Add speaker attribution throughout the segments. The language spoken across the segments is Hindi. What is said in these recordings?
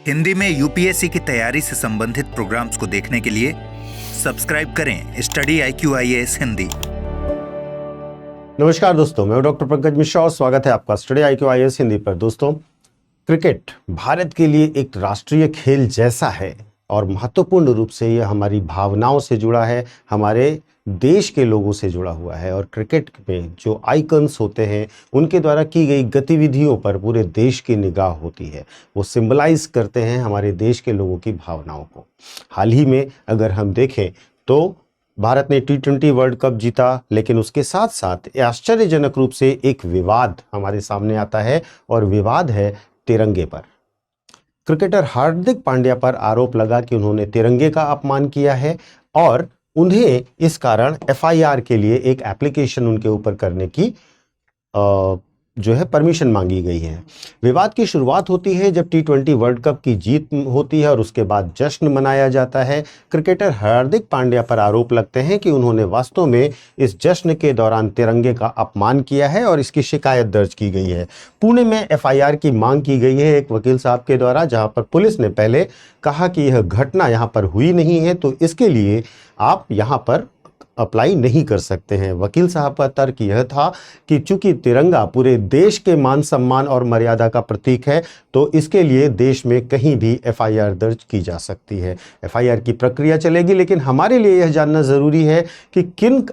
Speaker 1: हिंदी में यूपीएससी की तैयारी से संबंधित प्रोग्राम्स को देखने के लिए सब्सक्राइब करें स्टडी IQ-IAS हिंदी।
Speaker 2: नमस्कार दोस्तों, मैं डॉक्टर पंकज मिश्रा और स्वागत है आपका स्टडी IQ-IAS हिंदी पर। दोस्तों, क्रिकेट भारत के लिए एक राष्ट्रीय खेल जैसा है और महत्वपूर्ण रूप से यह हमारी भावनाओं से जुड़ा है, हमारे देश के लोगों से जुड़ा हुआ है। और क्रिकेट में जो आइकन्स होते हैं उनके द्वारा की गई गतिविधियों पर पूरे देश की निगाह होती है। वो सिंबलाइज करते हैं हमारे देश के लोगों की भावनाओं को। हाल ही में अगर हम देखें तो भारत ने T20 वर्ल्ड कप जीता, लेकिन उसके साथ साथ आश्चर्यजनक रूप से एक विवाद हमारे सामने आता है और विवाद है तिरंगे पर। क्रिकेटर हार्दिक पांड्या पर आरोप लगा कि उन्होंने तिरंगे का अपमान किया है और उन्हें इस कारण FIR के लिए एक एप्लीकेशन उनके ऊपर करने की जो है परमिशन मांगी गई है। विवाद की शुरुआत होती है जब T20 वर्ल्ड कप की जीत होती है और उसके बाद जश्न मनाया जाता है। क्रिकेटर हार्दिक पांड्या पर आरोप लगते हैं कि उन्होंने वास्तव में इस जश्न के दौरान तिरंगे का अपमान किया है और इसकी शिकायत दर्ज की गई है। पुणे में FIR की मांग की गई है एक वकील साहब के द्वारा, जहां पर पुलिस ने पहले कहा कि यह घटना यहां पर हुई नहीं है, तो इसके लिए आप यहां पर अप्लाई नहीं कर सकते हैं। वकील साहब का तर्क यह था कि चूंकि तिरंगा पूरे देश के मान सम्मान और मर्यादा का प्रतीक है, तो इसके लिए देश में कहीं भी FIR दर्ज की जा सकती है। FIR की प्रक्रिया चलेगी, लेकिन हमारे लिए यह जानना ज़रूरी है कि किन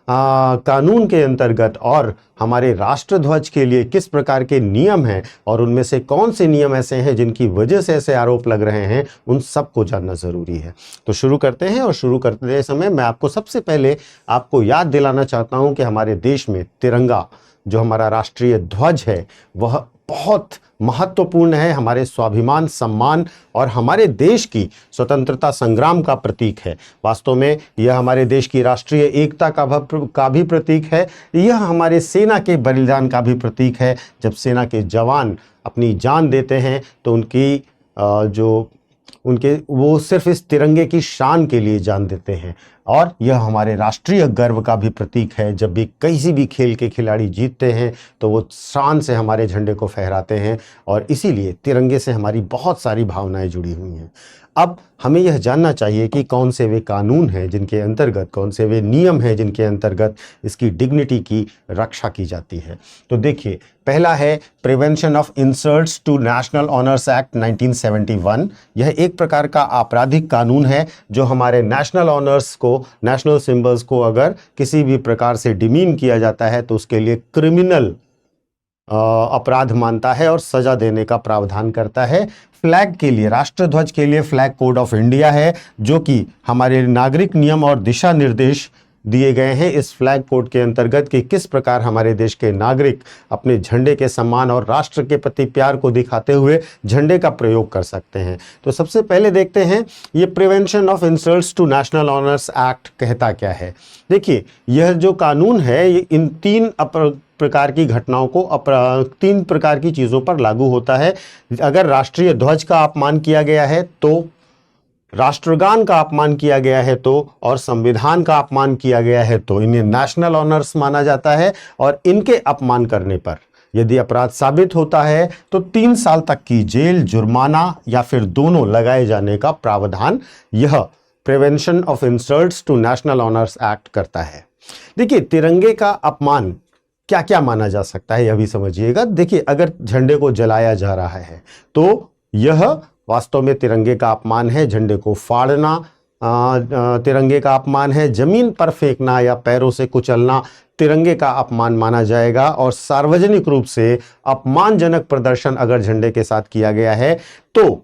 Speaker 2: कानून के अंतर्गत और हमारे राष्ट्रध्वज के लिए किस प्रकार के नियम हैं और उनमें से कौन से नियम ऐसे हैं जिनकी वजह से ऐसे आरोप लग रहे हैं, उन सबको जानना ज़रूरी है। तो शुरू करते हैं। और शुरू करते समय मैं आपको सबसे पहले आपको याद दिलाना चाहता हूं कि हमारे देश में तिरंगा, जो हमारा राष्ट्रीय ध्वज है, वह बहुत महत्वपूर्ण है, हमारे स्वाभिमान, सम्मान और हमारे देश की स्वतंत्रता संग्राम का प्रतीक है। वास्तव में यह हमारे देश की राष्ट्रीय एकता का भी प्रतीक है। यह हमारे सेना के बलिदान का भी प्रतीक है। जब सेना के जवान अपनी जान देते हैं तो वो सिर्फ इस तिरंगे की शान के लिए जान देते हैं और यह हमारे राष्ट्रीय गर्व का भी प्रतीक है। जब भी किसी भी खेल के खिलाड़ी जीतते हैं तो वो शान से हमारे झंडे को फहराते हैं और इसीलिए तिरंगे से हमारी बहुत सारी भावनाएं जुड़ी हुई हैं। अब हमें यह जानना चाहिए कि कौन से वे कानून हैं जिनके अंतर्गत, कौन से वे नियम हैं जिनके अंतर्गत इसकी डिग्निटी की रक्षा की जाती है। तो देखिए, पहला है prevention of insults to national honours act 1971। यह एक प्रकार का आपराधिक कानून है जो हमारे नेशनल ऑनर्स को, नेशनल सिंबल्स को अगर किसी भी प्रकार से डिमीन किया जाता है तो उसके लिए क्रिमिनल अपराध मानता है और सजा देने का प्रावधान करता है। फ्लैग के लिए, राष्ट्रध्वज के लिए फ्लैग कोड ऑफ इंडिया है, जो कि हमारे नागरिक नियम और दिशा निर्देश दिए गए हैं इस फ्लैग कोड के अंतर्गत कि किस प्रकार हमारे देश के नागरिक अपने झंडे के सम्मान और राष्ट्र के प्रति प्यार को दिखाते हुए झंडे का प्रयोग कर सकते हैं। तो सबसे पहले देखते हैं ये prevention of insults to national honours act कहता क्या है। देखिए, यह जो कानून है ये इन तीन प्रकार की घटनाओं को, तीन प्रकार की चीज़ों पर लागू होता है। अगर राष्ट्रीय ध्वज का अपमान किया गया है तो, राष्ट्रगान का अपमान किया गया है तो, और संविधान का अपमान किया गया है तो इन्हें नेशनल ऑनर्स माना जाता है। और इनके अपमान करने पर यदि अपराध साबित होता है तो 3 साल तक की जेल, जुर्माना या फिर दोनों लगाए जाने का प्रावधान यह prevention of insults to national honours act करता है। देखिए, तिरंगे का अपमान क्या क्या माना जा सकता है यह भी समझिएगा। देखिए, अगर झंडे को जलाया जा रहा है तो यह वास्तव में तिरंगे का अपमान है। झंडे को फाड़ना तिरंगे का अपमान है। जमीन पर फेंकना या पैरों से कुचलना तिरंगे का अपमान माना जाएगा। और सार्वजनिक रूप से अपमानजनक प्रदर्शन अगर झंडे के साथ किया गया है तो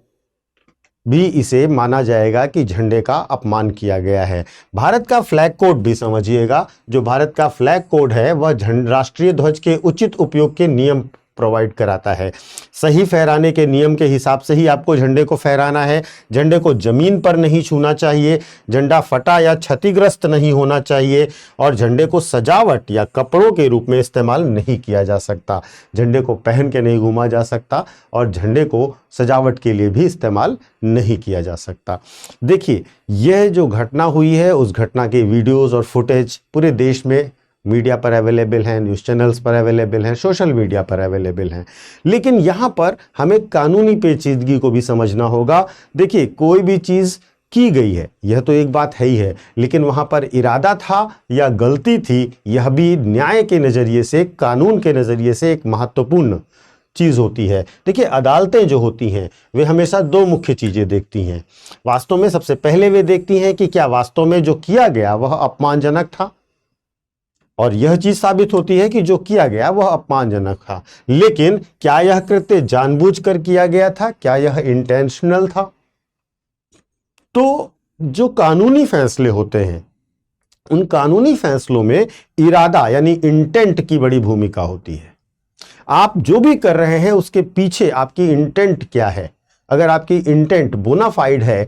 Speaker 2: भी इसे माना जाएगा कि झंडे का अपमान किया गया है। भारत का फ्लैग कोड भी समझिएगा। जो भारत का फ्लैग कोड है वह राष्ट्रीय ध्वज के उचित उपयोग के नियम प्रोवाइड कराता है। सही फहराने के नियम के हिसाब से ही आपको झंडे को फहराना है। झंडे को जमीन पर नहीं छूना चाहिए, झंडा फटा या क्षतिग्रस्त नहीं होना चाहिए और झंडे को सजावट या कपड़ों के रूप में इस्तेमाल नहीं किया जा सकता। झंडे को पहन के नहीं घूमा जा सकता और झंडे को सजावट के लिए भी इस्तेमाल नहीं किया जा सकता। देखिए, यह जो घटना हुई है उस घटना के वीडियोस और फुटेज पूरे देश में मीडिया पर अवेलेबल हैं, न्यूज़ चैनल्स पर अवेलेबल हैं, सोशल मीडिया पर अवेलेबल हैं। लेकिन यहाँ पर हमें कानूनी पेचीदगी को भी समझना होगा। देखिए, कोई भी चीज़ की गई है, यह तो एक बात है ही है, लेकिन वहाँ पर इरादा था या गलती थी, यह भी न्याय के नज़रिए से, कानून के नज़रिए से एक महत्वपूर्ण चीज़ होती है। देखिए, अदालतें जो होती हैं वे हमेशा दो मुख्य चीज़ें देखती हैं। वास्तव में सबसे पहले वे देखती हैं कि क्या वास्तव में जो किया गया वह अपमानजनक था, और यह चीज़ साबित होती है कि जो किया गया वह अपमानजनक था। लेकिन क्या यह कृत्य जानबूझकर किया गया था, क्या यह इंटेंशनल था? तो जो कानूनी फैसले होते हैं, उन कानूनी फैसलों में इरादा यानी इंटेंट की बड़ी भूमिका होती है। आप जो भी कर रहे हैं उसके पीछे आपकी इंटेंट क्या है। अगर आपकी इंटेंट बोनाफाइड है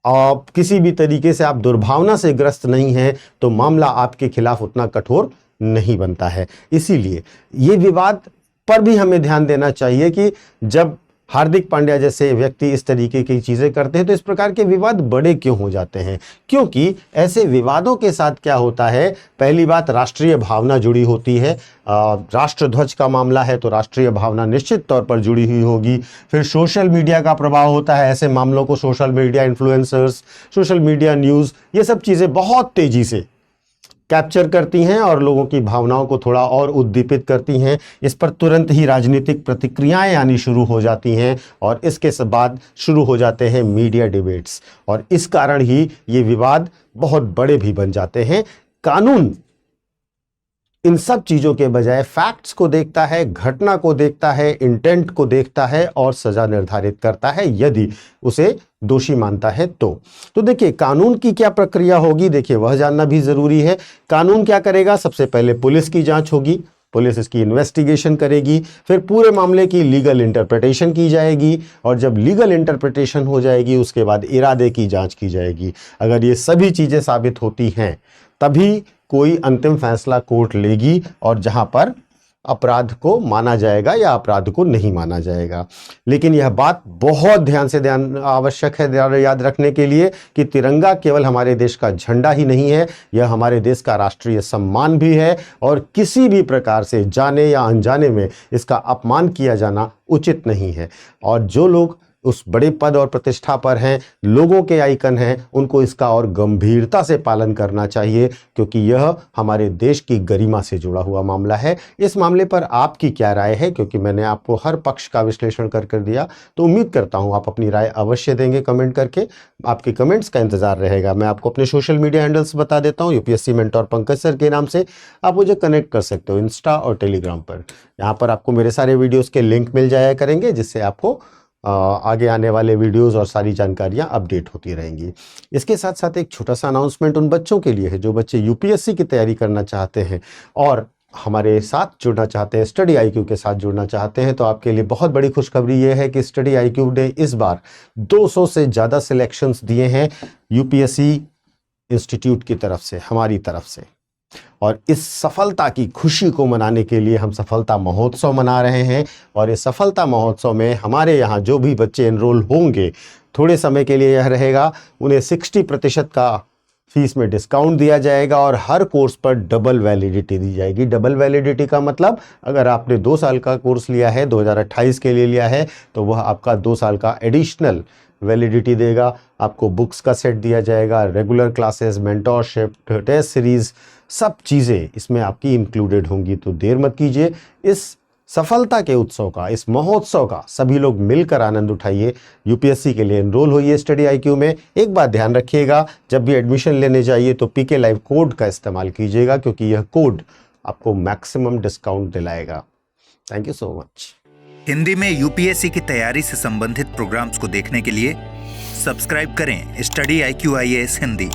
Speaker 2: और किसी भी तरीके से आप दुर्भावना से ग्रस्त नहीं हैं, तो मामला आपके खिलाफ उतना कठोर नहीं बनता है। इसीलिए ये विवाद पर भी हमें ध्यान देना चाहिए कि जब हार्दिक पांड्या जैसे व्यक्ति इस तरीके की चीज़ें करते हैं तो इस प्रकार के विवाद बड़े क्यों हो जाते हैं। क्योंकि ऐसे विवादों के साथ क्या होता है, पहली बात राष्ट्रीय भावना जुड़ी होती है। राष्ट्रध्वज का मामला है तो राष्ट्रीय भावना निश्चित तौर पर जुड़ी हुई होगी। फिर सोशल मीडिया का प्रभाव होता है, ऐसे मामलों को social media influencers, social media news, ये सब चीज़ें बहुत तेज़ी से कैप्चर करती हैं और लोगों की भावनाओं को थोड़ा और उद्दीपित करती हैं। इस पर तुरंत ही राजनीतिक प्रतिक्रियाएं आनी शुरू हो जाती हैं और इसके बाद शुरू हो जाते हैं मीडिया डिबेट्स, और इस कारण ही ये विवाद बहुत बड़े भी बन जाते हैं। कानून इन सब चीज़ों के बजाय फैक्ट्स को देखता है, घटना को देखता है, इंटेंट को देखता है और सज़ा निर्धारित करता है यदि उसे दोषी मानता है तो देखिए, कानून की क्या प्रक्रिया होगी, देखिए वह जानना भी ज़रूरी है। कानून क्या करेगा, सबसे पहले पुलिस की जांच होगी, पुलिस इसकी इन्वेस्टिगेशन करेगी, फिर पूरे मामले की लीगल इंटरप्रिटेशन की जाएगी, और जब लीगल इंटरप्रिटेशन हो जाएगी उसके बाद इरादे की जांच की जाएगी। अगर ये सभी चीज़ें साबित होती हैं तभी कोई अंतिम फैसला कोर्ट लेगी, और जहां पर अपराध को माना जाएगा या अपराध को नहीं माना जाएगा। लेकिन यह बात बहुत ध्यान आवश्यक है याद रखने के लिए कि तिरंगा केवल हमारे देश का झंडा ही नहीं है, यह हमारे देश का राष्ट्रीय सम्मान भी है, और किसी भी प्रकार से जाने या अनजाने में इसका अपमान किया जाना उचित नहीं है। और जो लोग उस बड़े पद और प्रतिष्ठा पर हैं, लोगों के आइकन हैं, उनको इसका और गंभीरता से पालन करना चाहिए, क्योंकि यह हमारे देश की गरिमा से जुड़ा हुआ मामला है। इस मामले पर आपकी क्या राय है, क्योंकि मैंने आपको हर पक्ष का विश्लेषण कर दिया, तो उम्मीद करता हूं आप अपनी राय अवश्य देंगे कमेंट करके। आपके कमेंट्स का इंतजार रहेगा। मैं आपको अपने सोशल मीडिया हैंडल्स बता देता हूँ। यूपीएससी मेंटोर पंकज सर के नाम से आप मुझे कनेक्ट कर सकते हो इंस्टा और टेलीग्राम पर। यहाँ पर आपको मेरे सारे वीडियोज़ के लिंक मिल जाया करेंगे, जिससे आपको आगे आने वाले वीडियोस और सारी जानकारियां अपडेट होती रहेंगी। इसके साथ साथ एक छोटा सा अनाउंसमेंट उन बच्चों के लिए है जो बच्चे यूपीएससी की तैयारी करना चाहते हैं और हमारे साथ जुड़ना चाहते हैं, स्टडी आईक्यू के साथ जुड़ना चाहते हैं। तो आपके लिए बहुत बड़ी खुशखबरी ये है कि स्टडी आईक्यू ने इस बार 200 से ज़्यादा सिलेक्शंस दिए हैं यूपीएससी इंस्टीट्यूट की तरफ से, हमारी तरफ से। और इस सफलता की खुशी को मनाने के लिए हम सफलता महोत्सव मना रहे हैं, और इस सफलता महोत्सव में हमारे यहाँ जो भी बच्चे एनरोल होंगे, थोड़े समय के लिए यह रहेगा, उन्हें 60% का फीस में डिस्काउंट दिया जाएगा और हर कोर्स पर डबल वैलिडिटी दी जाएगी। डबल वैलिडिटी का मतलब, अगर आपने 2 साल का कोर्स लिया है, 2028 के लिए लिया है, तो वह आपका 2 साल का एडिशनल वैलिडिटी देगा। आपको बुक्स का सेट दिया जाएगा, regular classes, mentorship, test series, सब चीज़ें इसमें आपकी इंक्लूडेड होंगी। तो देर मत कीजिए, इस सफलता के उत्सव का, इस महोत्सव का सभी लोग मिलकर आनंद उठाइए। यूपीएससी के लिए एनरोल होइए स्टडी आईक्यू में। एक बात ध्यान रखिएगा, जब भी एडमिशन लेने जाइए तो पीके लाइव कोड का इस्तेमाल कीजिएगा, क्योंकि यह कोड आपको मैक्सिमम डिस्काउंट दिलाएगा। Thank you so much.
Speaker 1: Hindi में यूपीएससी की तैयारी से संबंधित प्रोग्राम्स को देखने के लिए सब्सक्राइब करें स्टडी IQ IAS हिंदी।